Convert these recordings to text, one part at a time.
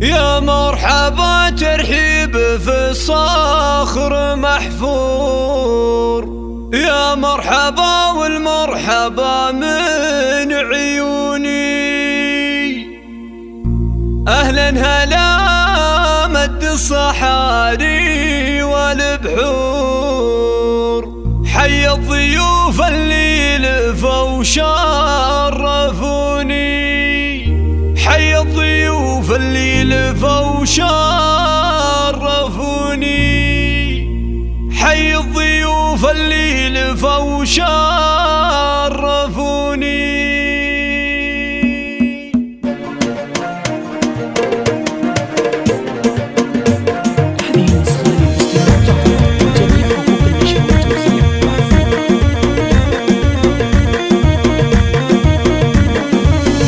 يا مرحبا ترحيب في الصخر محفور، يا مرحبا والمرحبا من عيوني. أهلا هلا مد الصحاري والبحور، حي الضيوف اللي لفوا شرفوني، حي الضيوف اللي لفوا شرفوني، حي الضيوف اللي لفوا شرفوني.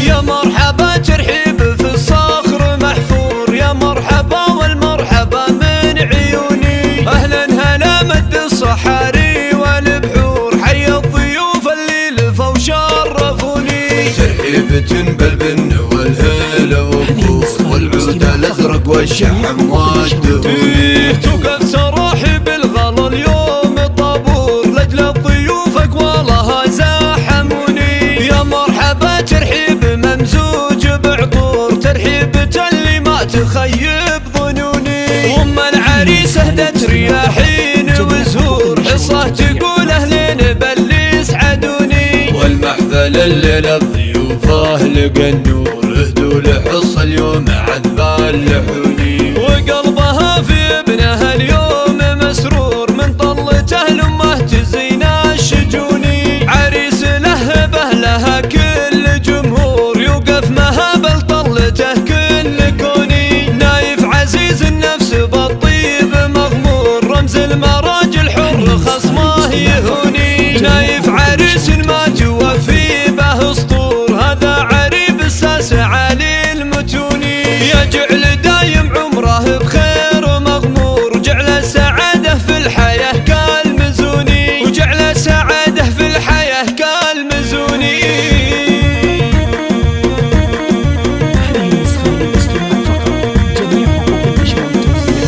يا مرحبا ترحيب في الصخر محفور، يا مرحبا والمرحبا من عيوني. أهلا هلا مد الصحاري والبحور، حي الضيوف اللي لفوا شرفوني. ترحيبة بالبن والهلا والبور، والعود الازرق والشحم والدهون. توقف تراحب الغلا اليوم طابور، لاجل ضيوفك والله زاحموني. يا مرحبا ترحيب ممزوج بعطور، ترحيبة اللي ما تخيب ظنوني. وام العريس اهدت رياحين وزهور، حصه تقول اهلين باللي يسعدوني. والمحفل الليلة ضيوفه لقى النور، اهدوا لحص اليوم عذبا اللحوني. وقلبها في ابنها اليوم مسرور، من طلته لامه تزين الشجوني. عريس لهبه لها كل جمهور، يوقف مهابل طلته كل كوني. نايف عزيز النفس بالطيب مغمور، رمز المراجل حر خصمه يهوني. نايف عريس ما توفي به اسطور، هذا عريب الساس علي المتوني. يجعل دايم عمره بخير مغمور، جعل السعاده في الحياه كالمزوني، وجعل السعاده في الحياه كالمزوني.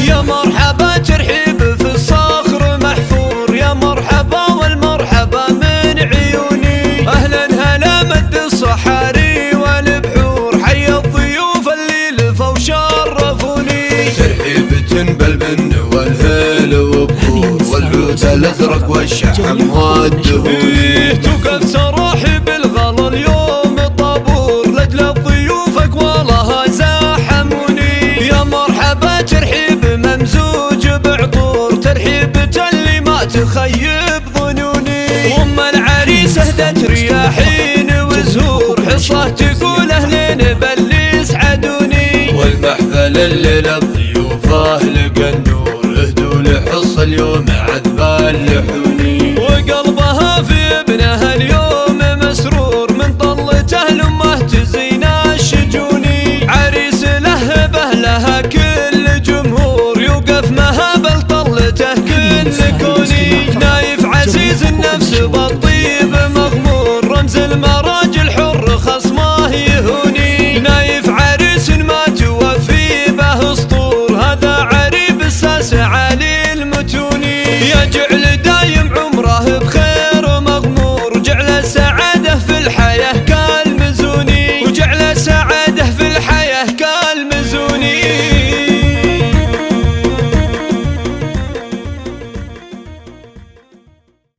يا مرحبا ترحيب في الصخر محفور، يا مرحبا والمرحبا من عيوني. أهلا هلا مد الصحاري والبحور، حي الضيوف اللي لفوا شرفوني. ترحيبة بالبن والهلا والبور، والعود الازرق والشحم والدهون. توقف تراحب الغلا اليوم طابور، لاجل ضيوفك والله زاحموني. يا مرحبا ترحيب ممزوج بعطور، ترحيبة اللي ما تخيب ظنوني. وام العريس اهدت رياحين وزهور، حصه تقول اهلين باللي يسعدوني. والمحفل الليلة ضيوفه لقى النور، اهدوا لحص اليوم عذبا اللحون.